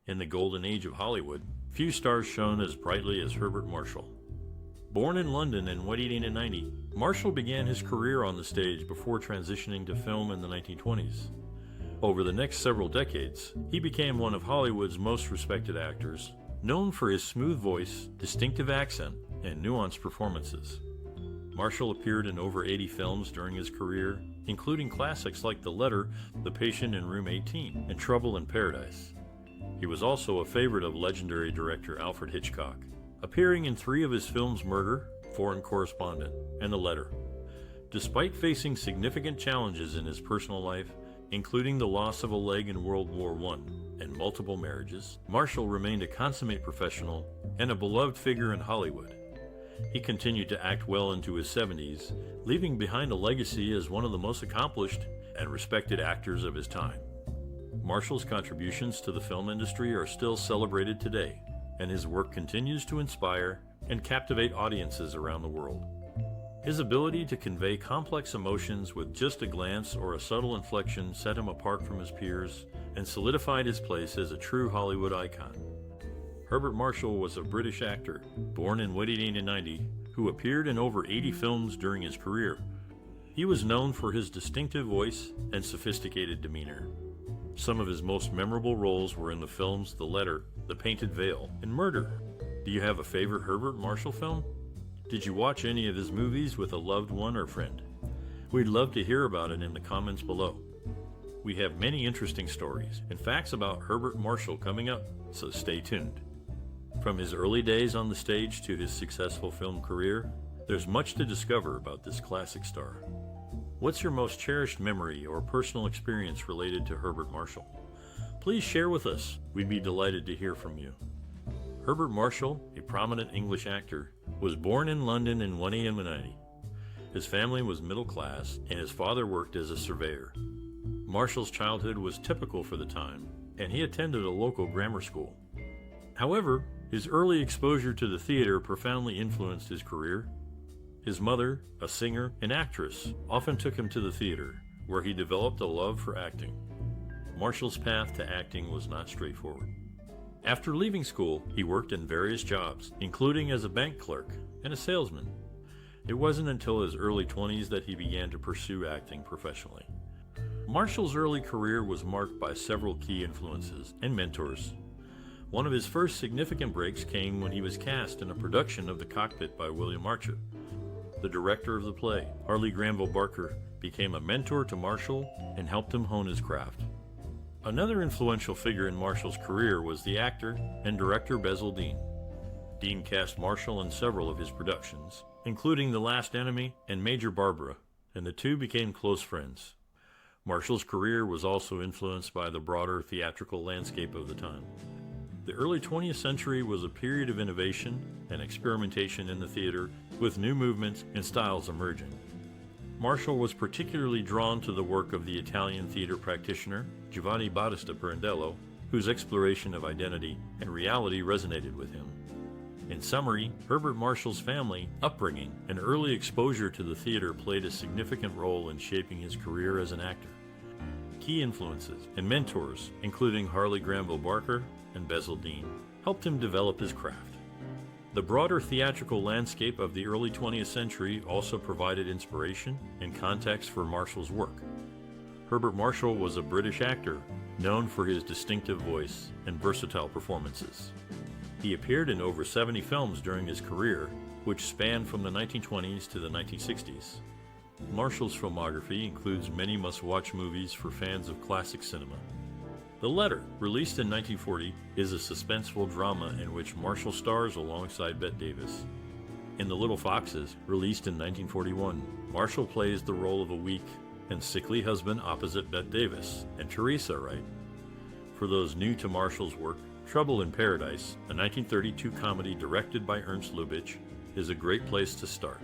In the golden age of Hollywood, few stars shone as brightly as Herbert Marshall. Born in London in 1890, Marshall began his career on the stage before transitioning to film in the 1920s. Over the next several decades, he became one of Hollywood's most respected actors, known for his smooth voice, distinctive accent, and nuanced performances. Marshall appeared in over 80 films during his career, including classics like The Letter, The Patient in Room 18, and Trouble in Paradise. He was also a favorite of legendary director Alfred Hitchcock, appearing in 3 of his films: Murder, Foreign Correspondent, and The Letter. Despite facing significant challenges in his personal life, including the loss of a leg in World War I and multiple marriages, Marshall remained a consummate professional and a beloved figure in Hollywood. He continued to act well into his 70s, leaving behind a legacy as one of the most accomplished and respected actors of his time. Marshall's contributions to the film industry are still celebrated today, and his work continues to inspire and captivate audiences around the world. His ability to convey complex emotions with just a glance or a subtle inflection set him apart from his peers and solidified his place as a true Hollywood icon. Herbert Marshall was a British actor, born in 1890, who appeared in over 80 films during his career. He was known for his distinctive voice and sophisticated demeanor. Some of his most memorable roles were in the films The Letter, The Painted Veil, and Murder. Do you have a favorite Herbert Marshall film? Did you watch any of his movies with a loved one or friend? We'd love to hear about it in the comments below. We have many interesting stories and facts about Herbert Marshall coming up, so stay tuned. From his early days on the stage to his successful film career, there's much to discover about this classic star. What's your most cherished memory or personal experience related to Herbert Marshall? Please share with us. We'd be delighted to hear from you. Herbert Marshall, a prominent English actor, was born in London in 1890. His family was middle class, and his father worked as a surveyor. Marshall's childhood was typical for the time, and he attended a local grammar school. However, his early exposure to the theater profoundly influenced his career. His mother, a singer and actress, often took him to the theater, where he developed a love for acting. Marshall's path to acting was not straightforward. After leaving school, he worked in various jobs, including as a bank clerk and a salesman. It wasn't until his early 20s that he began to pursue acting professionally. Marshall's early career was marked by several key influences and mentors. One of his first significant breaks came when he was cast in a production of The Cockpit by William Archer. The director of the play, Harley Granville Barker, became a mentor to Marshall and helped him hone his craft. Another influential figure in Marshall's career was the actor and director Basil Dean. Dean cast Marshall in several of his productions, including The Last Enemy and Major Barbara, and the two became close friends. Marshall's career was also influenced by the broader theatrical landscape of the time. The early 20th century was a period of innovation and experimentation in the theater, with new movements and styles emerging. Marshall was particularly drawn to the work of the Italian theater practitioner Giovanni Battista Pirandello, whose exploration of identity and reality resonated with him. In summary, Herbert Marshall's family, upbringing, and early exposure to the theater played a significant role in shaping his career as an actor. Key influences and mentors, including Harley Granville Barker and Basil Dean, helped him develop his craft. The broader theatrical landscape of the early 20th century also provided inspiration and context for Marshall's work. Herbert Marshall was a British actor, known for his distinctive voice and versatile performances. He appeared in over 70 films during his career, which spanned from the 1920s to the 1960s. Marshall's filmography includes many must-watch movies for fans of classic cinema. The Letter, released in 1940, is a suspenseful drama in which Marshall stars alongside Bette Davis. In The Little Foxes, released in 1941, Marshall plays the role of a weak and sickly husband opposite Bette Davis and Teresa Wright. For those new to Marshall's work, Trouble in Paradise, a 1932 comedy directed by Ernst Lubitsch, is a great place to start.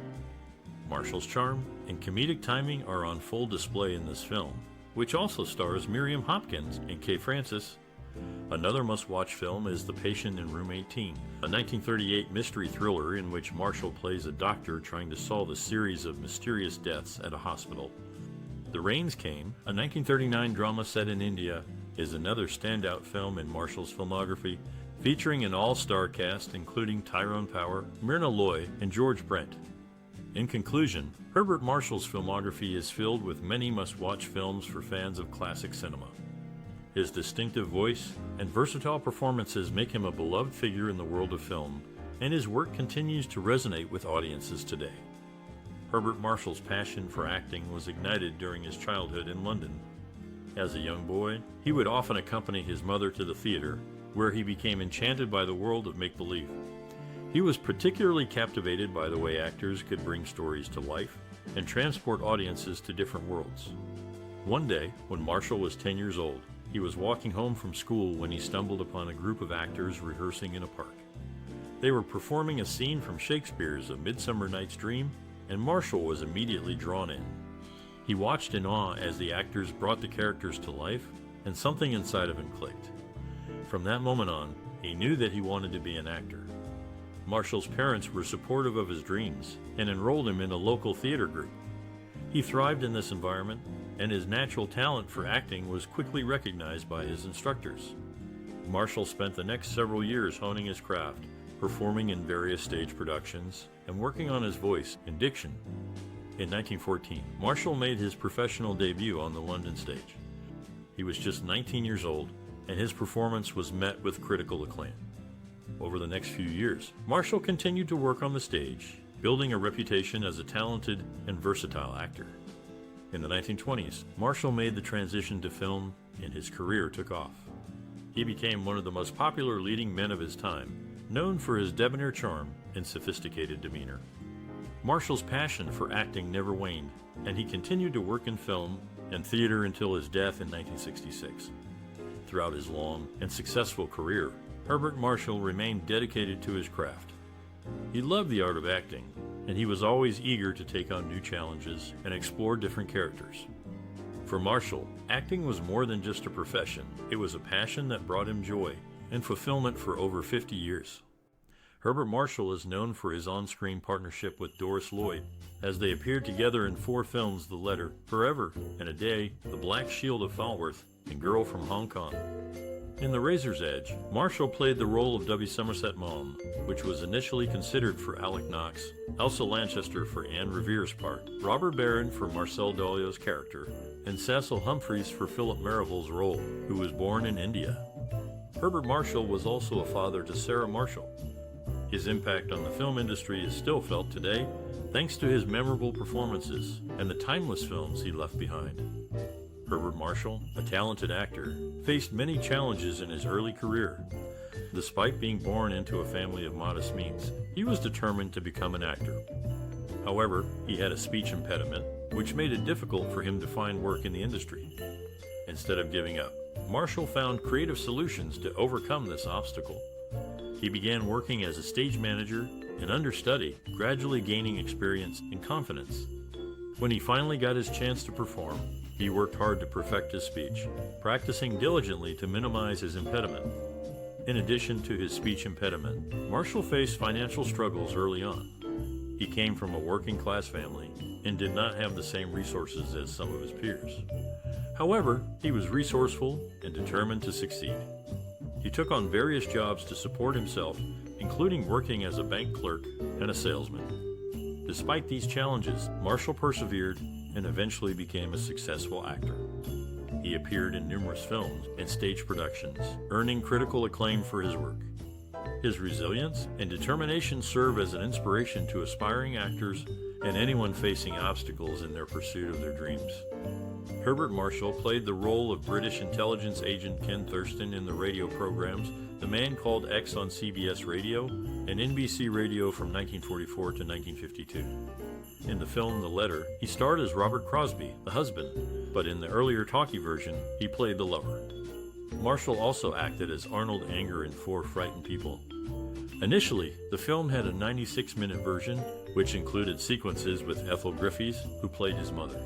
Marshall's charm and comedic timing are on full display in this film, which also stars Miriam Hopkins and Kay Francis. Another must-watch film is The Patient in Room 18, a 1938 mystery thriller in which Marshall plays a doctor trying to solve a series of mysterious deaths at a hospital. The Rains Came, a 1939 drama set in India, is another standout film in Marshall's filmography, featuring an all-star cast including Tyrone Power, Myrna Loy, and George Brent. In conclusion, Herbert Marshall's filmography is filled with many must-watch films for fans of classic cinema. His distinctive voice and versatile performances make him a beloved figure in the world of film, and his work continues to resonate with audiences today. Herbert Marshall's passion for acting was ignited during his childhood in London. As a young boy, he would often accompany his mother to the theater, where he became enchanted by the world of make-believe. He was particularly captivated by the way actors could bring stories to life and transport audiences to different worlds. One day, when Marshall was 10 years old, he was walking home from school when he stumbled upon a group of actors rehearsing in a park. They were performing a scene from Shakespeare's A Midsummer Night's Dream, and Marshall was immediately drawn in. He watched in awe as the actors brought the characters to life, and something inside of him clicked. From that moment on, he knew that he wanted to be an actor. Marshall's parents were supportive of his dreams and enrolled him in a local theater group. He thrived in this environment, and his natural talent for acting was quickly recognized by his instructors. Marshall spent the next several years honing his craft, performing in various stage productions, and working on his voice and diction. In 1914, Marshall made his professional debut on the London stage. He was just 19 years old, and his performance was met with critical acclaim. Over the next few years, Marshall continued to work on the stage, building a reputation as a talented and versatile actor. In the 1920s, Marshall made the transition to film, and his career took off. He became one of the most popular leading men of his time, known for his debonair charm and sophisticated demeanor. Marshall's passion for acting never waned, and he continued to work in film and theater until his death in 1966. Throughout his long and successful career, Herbert Marshall remained dedicated to his craft. He loved the art of acting, and he was always eager to take on new challenges and explore different characters. For Marshall, acting was more than just a profession. It was a passion that brought him joy and fulfillment for over 50 years. Herbert Marshall is known for his on-screen partnership with Doris Lloyd, as they appeared together in 4 films: The Letter, Forever and a Day, The Black Shield of Falworth, and Girl from Hong Kong. In The Razor's Edge, Marshall played the role of W. Somerset Maugham, which was initially considered for Alec Knox, Elsa Lanchester for Anne Revere's part, Robert Barron for Marcel Dolio's character, and Cecil Humphreys for Philip Merivale's role, who was born in India. Herbert Marshall was also a father to Sarah Marshall. His impact on the film industry is still felt today, thanks to his memorable performances and the timeless films he left behind. Herbert Marshall, a talented actor, faced many challenges in his early career. Despite being born into a family of modest means, he was determined to become an actor. However, he had a speech impediment, which made it difficult for him to find work in the industry. Instead of giving up, Marshall found creative solutions to overcome this obstacle. He began working as a stage manager and understudy, gradually gaining experience and confidence. When he finally got his chance to perform, he worked hard to perfect his speech, practicing diligently to minimize his impediment. In addition to his speech impediment, Marshall faced financial struggles early on. He came from a working-class family and did not have the same resources as some of his peers. However, he was resourceful and determined to succeed. He took on various jobs to support himself, including working as a bank clerk and a salesman. Despite these challenges, Marshall persevered and eventually became a successful actor. He appeared in numerous films and stage productions, earning critical acclaim for his work. His resilience and determination serve as an inspiration to aspiring actors and anyone facing obstacles in their pursuit of their dreams. Herbert Marshall played the role of British intelligence agent Ken Thurston in the radio programs The Man Called X on CBS Radio and NBC Radio from 1944 to 1952. In the film The Letter, he starred as Robert Crosby, the husband, but in the earlier talkie version, he played the lover. Marshall also acted as Arnold Anger in 4 Frightened People. Initially, the film had a 96-minute version, which included sequences with Ethel Griffiths, who played his mother.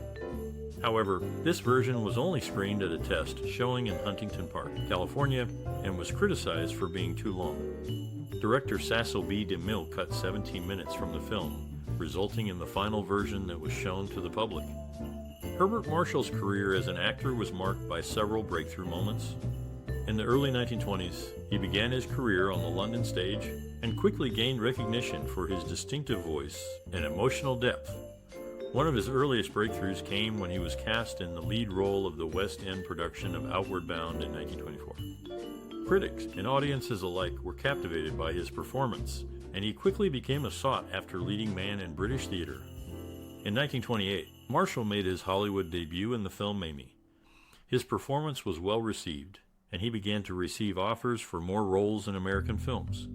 However, this version was only screened at a test showing in Huntington Park, California, and was criticized for being too long. Director Cecil B. DeMille cut 17 minutes from the film, resulting in the final version that was shown to the public. Herbert Marshall's career as an actor was marked by several breakthrough moments. In the early 1920s, he began his career on the London stage and quickly gained recognition for his distinctive voice and emotional depth. One of his earliest breakthroughs came when he was cast in the lead role of the West End production of Outward Bound in 1924. Critics and audiences alike were captivated by his performance, and he quickly became a sought-after leading man in British theater. In 1928, Marshall made his Hollywood debut in the film Mamie. His performance was well received, and he began to receive offers for more roles in American films.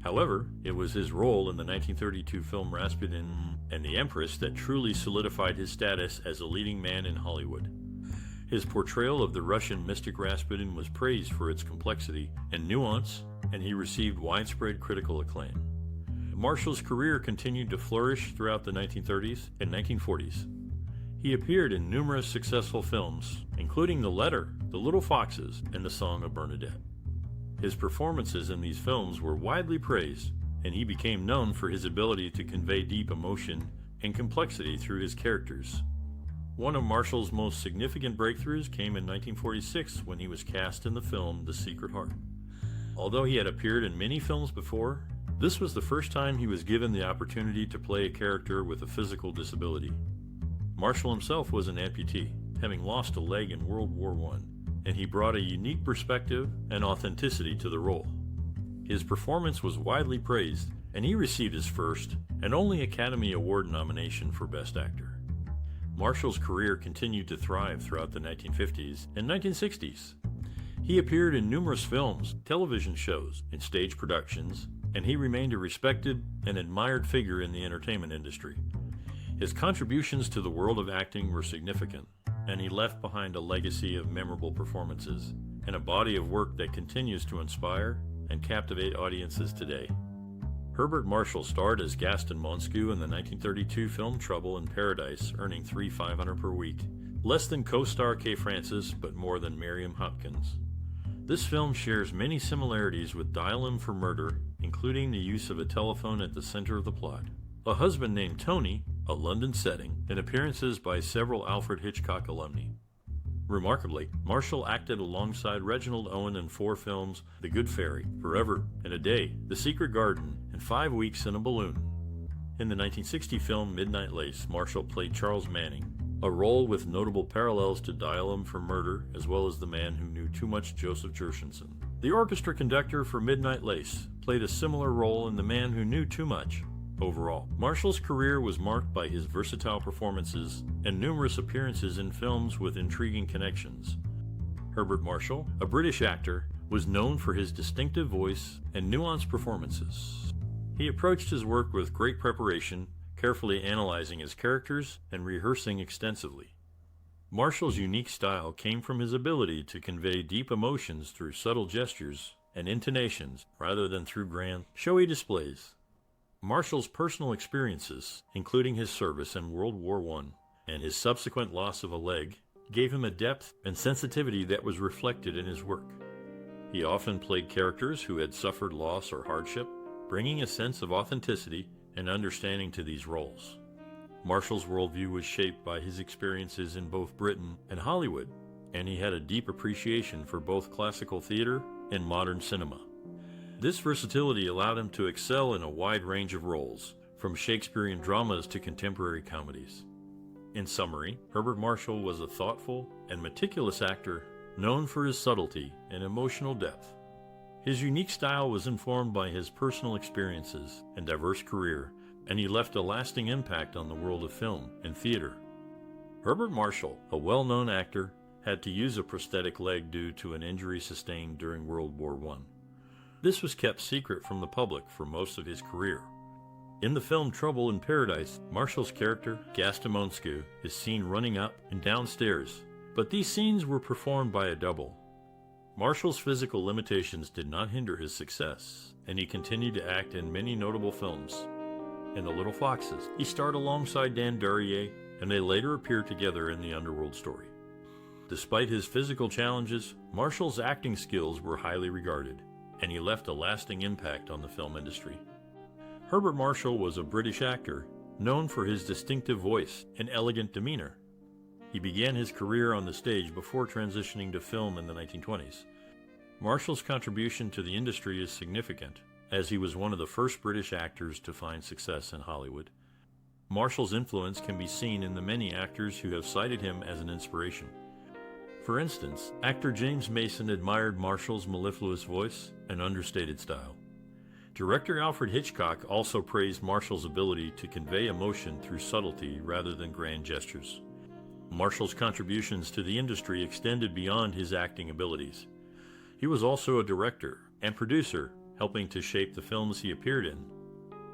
However, it was his role in the 1932 film Rasputin and the Empress that truly solidified his status as a leading man in Hollywood. His portrayal of the Russian mystic Rasputin was praised for its complexity and nuance, and he received widespread critical acclaim. Marshall's career continued to flourish throughout the 1930s and 1940s. He appeared in numerous successful films, including The Letter, The Little Foxes, and The Song of Bernadette. His performances in these films were widely praised, and he became known for his ability to convey deep emotion and complexity through his characters. One of Marshall's most significant breakthroughs came in 1946 when he was cast in the film The Secret Heart. Although he had appeared in many films before, this was the first time he was given the opportunity to play a character with a physical disability. Marshall himself was an amputee, having lost a leg in World War I, and he brought a unique perspective and authenticity to the role. His performance was widely praised, and he received his first and only Academy Award nomination for Best Actor. Marshall's career continued to thrive throughout the 1950s and 1960s. He appeared in numerous films, television shows, and stage productions, and he remained a respected and admired figure in the entertainment industry. His contributions to the world of acting were significant, and he left behind a legacy of memorable performances and a body of work that continues to inspire and captivate audiences today. Herbert Marshall starred as Gaston Monscu in the 1932 film Trouble in Paradise, earning $3,500 per week, less than co-star Kay Francis, but more than Miriam Hopkins. This film shares many similarities with Dial M for Murder, including the use of a telephone at the center of the plot, a husband named Tony, a London setting, and appearances by several Alfred Hitchcock alumni. Remarkably, Marshall acted alongside Reginald Owen in 4 films: The Good Fairy, Forever and a Day, The Secret Garden, and 5 Weeks in a Balloon. In the 1960 film Midnight Lace, Marshall played Charles Manning, a role with notable parallels to Dial M for Murder, as well as The Man Who Knew Too Much, Joseph Gershenson. The orchestra conductor for Midnight Lace played a similar role in The Man Who Knew Too Much. Overall, Marshall's career was marked by his versatile performances and numerous appearances in films with intriguing connections. Herbert Marshall, a British actor, was known for his distinctive voice and nuanced performances. He approached his work with great preparation, carefully analyzing his characters and rehearsing extensively. Marshall's unique style came from his ability to convey deep emotions through subtle gestures and intonations rather than through grand, showy displays. Marshall's personal experiences, including his service in World War I and his subsequent loss of a leg, gave him a depth and sensitivity that was reflected in his work. He often played characters who had suffered loss or hardship, bringing a sense of authenticity and understanding to these roles. Marshall's worldview was shaped by his experiences in both Britain and Hollywood, and he had a deep appreciation for both classical theater and modern cinema. This versatility allowed him to excel in a wide range of roles, from Shakespearean dramas to contemporary comedies. In summary, Herbert Marshall was a thoughtful and meticulous actor known for his subtlety and emotional depth. His unique style was informed by his personal experiences and diverse career, and he left a lasting impact on the world of film and theater. Herbert Marshall, a well-known actor, had to use a prosthetic leg due to an injury sustained during World War I. This was kept secret from the public for most of his career. In the film Trouble in Paradise, Marshall's character, Gaston Monscu, is seen running up and down stairs, but these scenes were performed by a double. Marshall's physical limitations did not hinder his success, and he continued to act in many notable films. In The Little Foxes, he starred alongside Dan Darrier, and they later appeared together in The Underworld Story. Despite his physical challenges, Marshall's acting skills were highly regarded, and he left a lasting impact on the film industry. Herbert Marshall was a British actor, known for his distinctive voice and elegant demeanor. He began his career on the stage before transitioning to film in the 1920s. Marshall's contribution to the industry is significant, as he was one of the first British actors to find success in Hollywood. Marshall's influence can be seen in the many actors who have cited him as an inspiration. For instance, actor James Mason admired Marshall's mellifluous voice and understated style. Director Alfred Hitchcock also praised Marshall's ability to convey emotion through subtlety rather than grand gestures. Marshall's contributions to the industry extended beyond his acting abilities. He was also a director and producer, helping to shape the films he appeared in.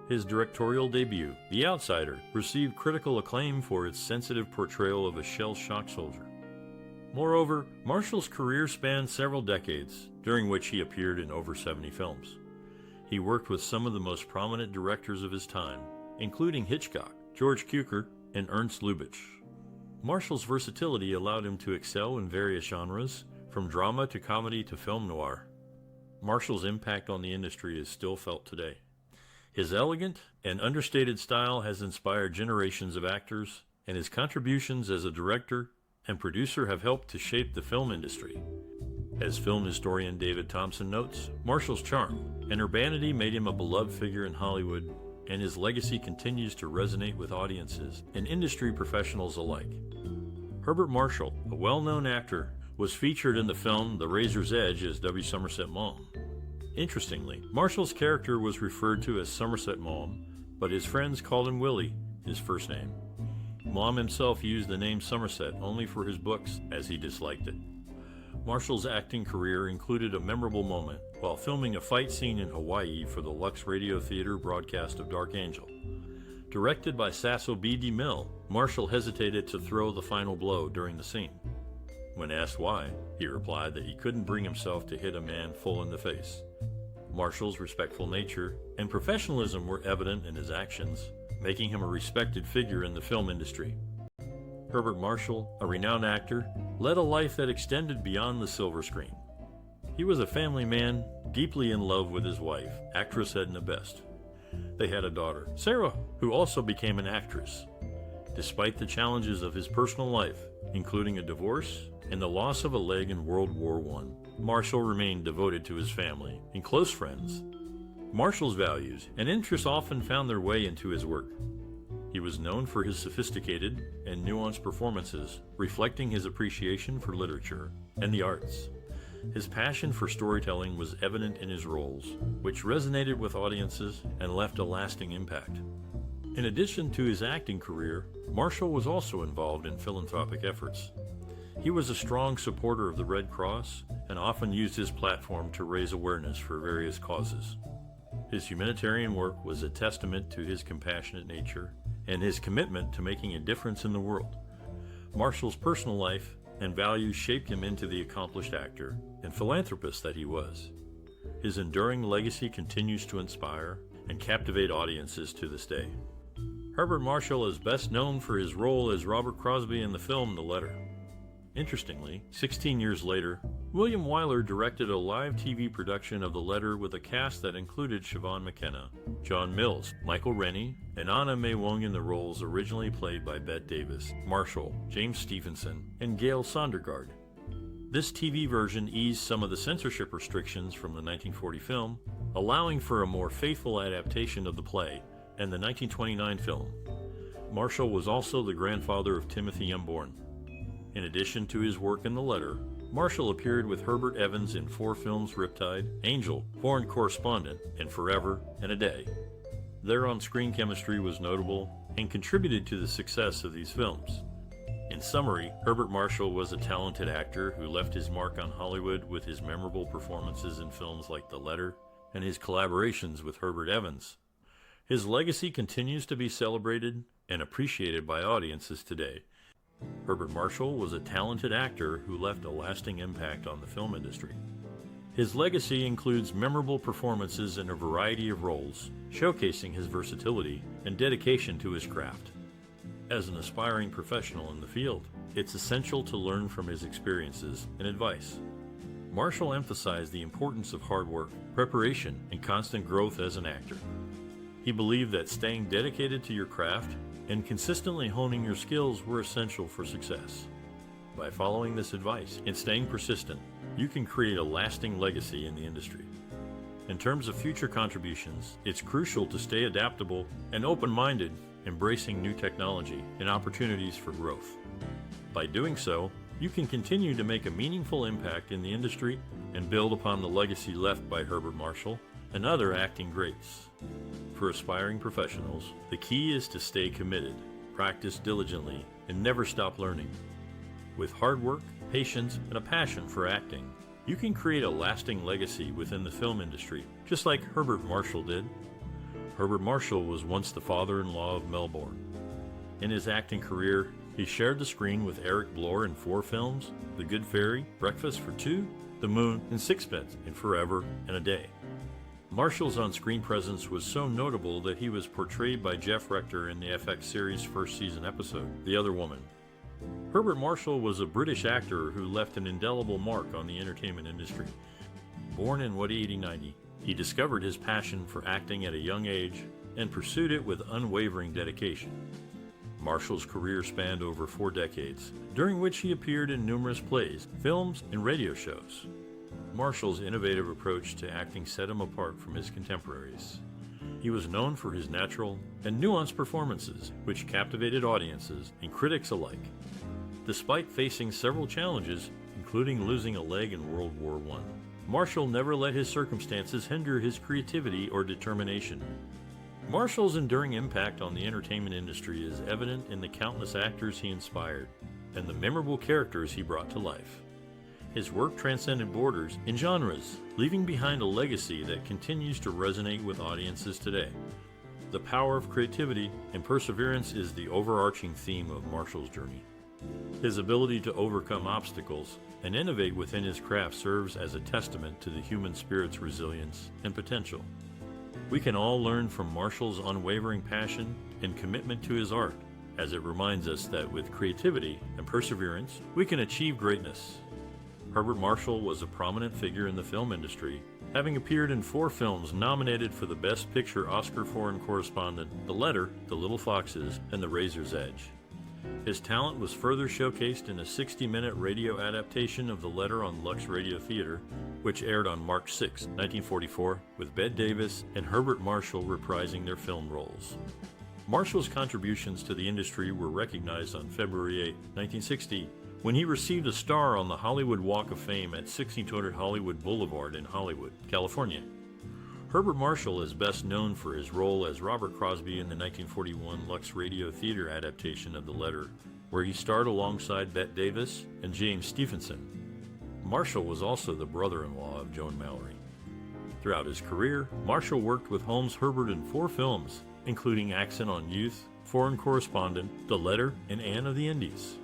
His directorial debut, The Outsider, received critical acclaim for its sensitive portrayal of a shell-shocked soldier. Moreover, Marshall's career spanned several decades, during which he appeared in over 70 films. He worked with some of the most prominent directors of his time, including Hitchcock, George Cukor, and Ernst Lubitsch. Marshall's versatility allowed him to excel in various genres, from drama to comedy to film noir. Marshall's impact on the industry is still felt today. His elegant and understated style has inspired generations of actors, and his contributions as a director and producer have helped to shape the film industry. As film historian David Thompson notes, Marshall's charm and urbanity made him a beloved figure in Hollywood, and his legacy continues to resonate with audiences and industry professionals alike. Herbert Marshall, a well-known actor, was featured in the film The Razor's Edge as W. Somerset Maugham. Interestingly, Marshall's character was referred to as Somerset Maugham, but his friends called him Willie, his first name. Maugham himself used the name Somerset only for his books, as he disliked it. Marshall's acting career included a memorable moment while filming a fight scene in Hawaii for the Lux Radio Theater broadcast of Dark Angel. Directed by Sasso B. DeMille, Marshall hesitated to throw the final blow during the scene. When asked why, he replied that he couldn't bring himself to hit a man full in the face. Marshall's respectful nature and professionalism were evident in his actions, making him a respected figure in the film industry. Herbert Marshall, a renowned actor, led a life that extended beyond the silver screen. He was a family man, deeply in love with his wife, actress Edna Best. They had a daughter, Sarah, who also became an actress. Despite the challenges of his personal life, including a divorce and the loss of a leg in World War I, Marshall remained devoted to his family and close friends. Marshall's values and interests often found their way into his work. He was known for his sophisticated and nuanced performances, reflecting his appreciation for literature and the arts. His passion for storytelling was evident in his roles, which resonated with audiences and left a lasting impact. In addition to his acting career, Marshall was also involved in philanthropic efforts. He was a strong supporter of the Red Cross and often used his platform to raise awareness for various causes. His humanitarian work was a testament to his compassionate nature and his commitment to making a difference in the world. Marshall's personal life and values shaped him into the accomplished actor and philanthropist that he was. His enduring legacy continues to inspire and captivate audiences to this day. Herbert Marshall is best known for his role as Robert Crosby in the film The Letter. Interestingly, 16 years later, William Wyler directed a live TV production of The Letter with a cast that included Siobhan McKenna, John Mills, Michael Rennie, and Anna Mae Wong in the roles originally played by Bette Davis, Marshall, James Stephenson, and Gail Sondergaard. This TV version eased some of the censorship restrictions from the 1940 film, allowing for a more faithful adaptation of the play and the 1929 film. Marshall was also the grandfather of Timothy Unborn. In addition to his work in The Letter, Marshall appeared with Herbert Evans in 4 films: Riptide, Angel, Foreign Correspondent, and Forever and a Day. Their on-screen chemistry was notable and contributed to the success of these films. In summary, Herbert Marshall was a talented actor who left his mark on Hollywood with his memorable performances in films like The Letter and his collaborations with Herbert Evans. His legacy continues to be celebrated and appreciated by audiences today. Herbert Marshall was a talented actor who left a lasting impact on the film industry. His legacy includes memorable performances in a variety of roles, showcasing his versatility and dedication to his craft. As an aspiring professional in the field, it's essential to learn from his experiences and advice. Marshall emphasized the importance of hard work, preparation, and constant growth as an actor. He believed that staying dedicated to your craft and consistently honing your skills were essential for success. By following this advice and staying persistent, you can create a lasting legacy in the industry. In terms of future contributions, it's crucial to stay adaptable and open-minded, embracing new technology and opportunities for growth. By doing so, you can continue to make a meaningful impact in the industry and build upon the legacy left by Herbert Marshall and other acting greats. For aspiring professionals, the key is to stay committed, practice diligently, and never stop learning. With hard work, patience, and a passion for acting, you can create a lasting legacy within the film industry, just like Herbert Marshall did. Herbert Marshall was once the father-in-law of Melbourne. In his acting career, he shared the screen with Eric Blore in 4 films: The Good Fairy, Breakfast for Two, The Moon, and Sixpence, and Forever and a Day. Marshall's on-screen presence was so notable that he was portrayed by Jeff Rector in the FX series' first season episode, The Other Woman. Herbert Marshall was a British actor who left an indelible mark on the entertainment industry. Born in 1890, he discovered his passion for acting at a young age and pursued it with unwavering dedication. Marshall's career spanned over 4 decades, during which he appeared in numerous plays, films, and radio shows. Marshall's innovative approach to acting set him apart from his contemporaries. He was known for his natural and nuanced performances, which captivated audiences and critics alike. Despite facing several challenges, including losing a leg in World War I, Marshall never let his circumstances hinder his creativity or determination. Marshall's enduring impact on the entertainment industry is evident in the countless actors he inspired and the memorable characters he brought to life. His work transcended borders and genres, leaving behind a legacy that continues to resonate with audiences today. The power of creativity and perseverance is the overarching theme of Marshall's journey. His ability to overcome obstacles and innovate within his craft serves as a testament to the human spirit's resilience and potential. We can all learn from Marshall's unwavering passion and commitment to his art, as it reminds us that with creativity and perseverance, we can achieve greatness. Herbert Marshall was a prominent figure in the film industry, having appeared in 4 films nominated for the Best Picture Oscar Foreign Correspondent: The Letter, The Little Foxes, and The Razor's Edge. His talent was further showcased in a 60-minute radio adaptation of The Letter on Lux Radio Theater, which aired on March 6, 1944, with Bette Davis and Herbert Marshall reprising their film roles. Marshall's contributions to the industry were recognized on February 8, 1960, when he received a star on the Hollywood Walk of Fame at 1600 Hollywood Boulevard in Hollywood, California. Herbert Marshall is best known for his role as Robert Crosby in the 1941 Lux Radio Theater adaptation of The Letter, where he starred alongside Bette Davis and James Stephenson. Marshall was also the brother-in-law of Joan Mallory. Throughout his career, Marshall worked with Holmes Herbert in 4 films, including Accent on Youth, Foreign Correspondent, The Letter, and Anne of the Indies.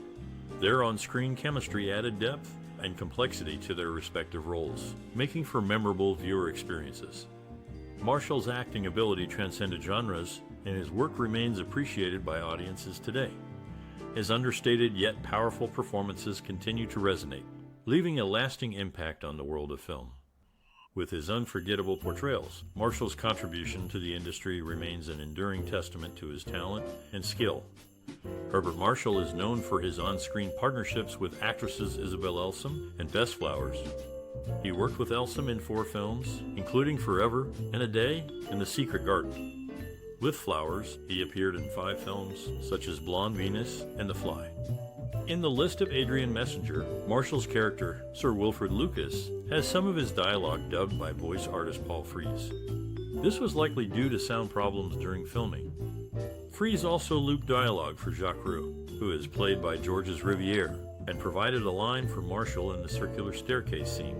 Their on-screen chemistry added depth and complexity to their respective roles, making for memorable viewer experiences. Marshall's acting ability transcended genres, and his work remains appreciated by audiences today. His understated yet powerful performances continue to resonate, leaving a lasting impact on the world of film. With his unforgettable portrayals, Marshall's contribution to the industry remains an enduring testament to his talent and skill. Herbert Marshall is known for his on-screen partnerships with actresses Isabel Elsom and Bess Flowers. He worked with Elsom in 4 films, including Forever and a Day and The Secret Garden. With Flowers, he appeared in 5 films, such as Blonde Venus and The Fly. In the list of Adrian Messenger, Marshall's character, Sir Wilfrid Lucas, has some of his dialogue dubbed by voice artist Paul Frees. This was likely due to sound problems during filming. Frees also looped dialogue for Jacques Roux, who is played by Georges Riviere, and provided a line for Marshall in the circular staircase scene.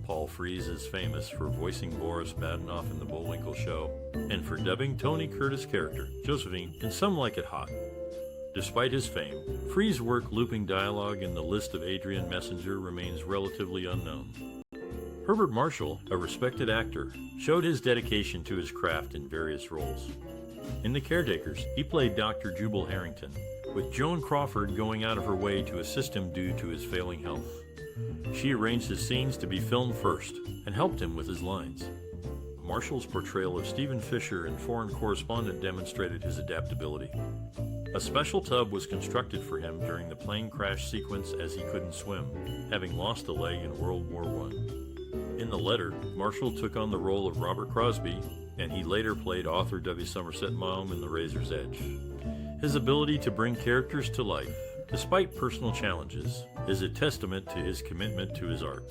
Paul Frees is famous for voicing Boris Badenov in The Bullwinkle Show, and for dubbing Tony Curtis' character, Josephine, in Some Like It Hot. Despite his fame, Frees' work looping dialogue in the list of Adrian Messenger remains relatively unknown. Herbert Marshall, a respected actor, showed his dedication to his craft in various roles. In The Caretakers, he played Dr. Jubal Harrington, with Joan Crawford going out of her way to assist him due to his failing health. She arranged his scenes to be filmed first and helped him with his lines. Marshall's portrayal of Stephen Fisher in Foreign Correspondent demonstrated his adaptability. A special tub was constructed for him during the plane crash sequence as he couldn't swim, having lost a leg in World War I. In The Letter, Marshall took on the role of Robert Crosby, and he later played Arthur W. Somerset Maugham in The Razor's Edge. His ability to bring characters to life, despite personal challenges, is a testament to his commitment to his art.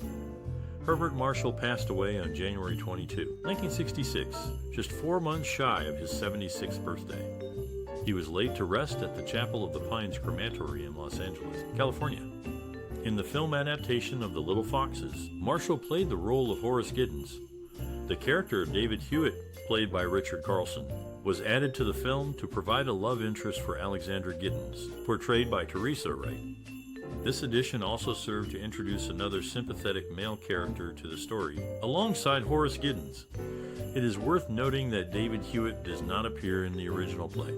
Herbert Marshall passed away on January 22, 1966, just 4 months shy of his 76th birthday. He was laid to rest at the Chapel of the Pines Crematory in Los Angeles, California. In the film adaptation of The Little Foxes, Marshall played the role of Horace Giddens. The character of David Hewitt, played by Richard Carlson, was added to the film to provide a love interest for Alexandra Giddens, portrayed by Teresa Wright. This addition also served to introduce another sympathetic male character to the story, alongside Horace Giddens. It is worth noting that David Hewitt does not appear in the original play.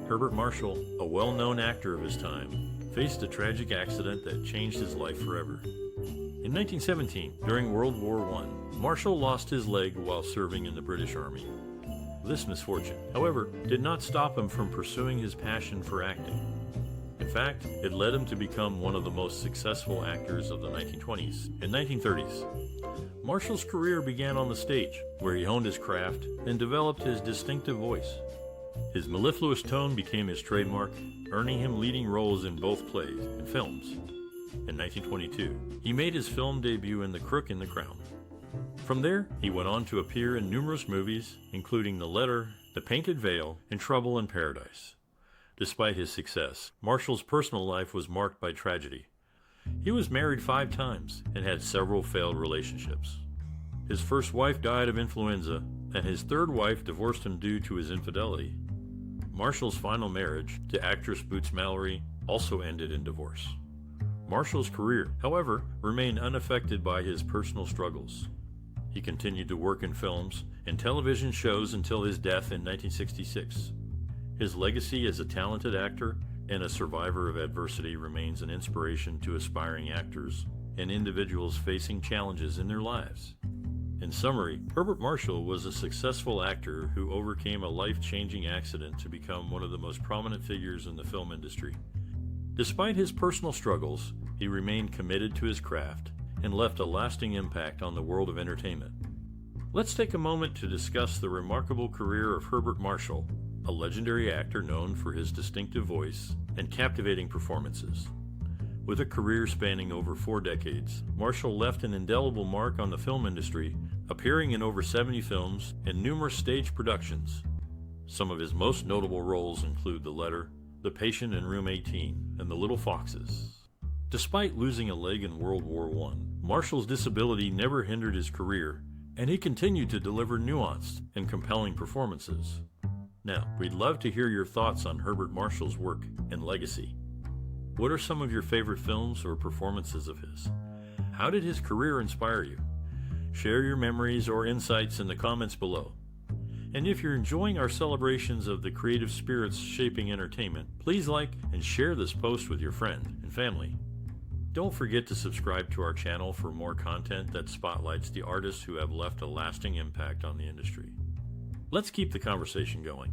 Herbert Marshall, a well-known actor of his time, faced a tragic accident that changed his life forever. In 1917, during World War I, Marshall lost his leg while serving in the British Army. This misfortune, however, did not stop him from pursuing his passion for acting. In fact, it led him to become one of the most successful actors of the 1920s and 1930s. Marshall's career began on the stage, where he honed his craft and developed his distinctive voice. His mellifluous tone became his trademark, earning him leading roles in both plays and films. In 1922, he made his film debut in The Crook in the Crown. From there, he went on to appear in numerous movies, including The Letter, The Painted Veil, and Trouble in Paradise. Despite his success, Marshall's personal life was marked by tragedy. He was married 5 times and had several failed relationships. His first wife died of influenza, and his third wife divorced him due to his infidelity. Marshall's final marriage, to actress Boots Mallory, also ended in divorce. Marshall's career, however, remained unaffected by his personal struggles. He continued to work in films and television shows until his death in 1966. His legacy as a talented actor and a survivor of adversity remains an inspiration to aspiring actors and individuals facing challenges in their lives. In summary, Herbert Marshall was a successful actor who overcame a life-changing accident to become one of the most prominent figures in the film industry. Despite his personal struggles, he remained committed to his craft and left a lasting impact on the world of entertainment. Let's take a moment to discuss the remarkable career of Herbert Marshall, a legendary actor known for his distinctive voice and captivating performances. With a career spanning over 4 decades, Marshall left an indelible mark on the film industry, appearing in over 70 films and numerous stage productions. Some of his most notable roles include The Letter, The Patient in Room 18, and The Little Foxes. Despite losing a leg in World War I, Marshall's disability never hindered his career, and he continued to deliver nuanced and compelling performances. Now, we'd love to hear your thoughts on Herbert Marshall's work and legacy. What are some of your favorite films or performances of his? How did his career inspire you? Share your memories or insights in the comments below. And if you're enjoying our celebrations of the creative spirits shaping entertainment, please like and share this post with your friend and family. Don't forget to subscribe to our channel for more content that spotlights the artists who have left a lasting impact on the industry. Let's keep the conversation going.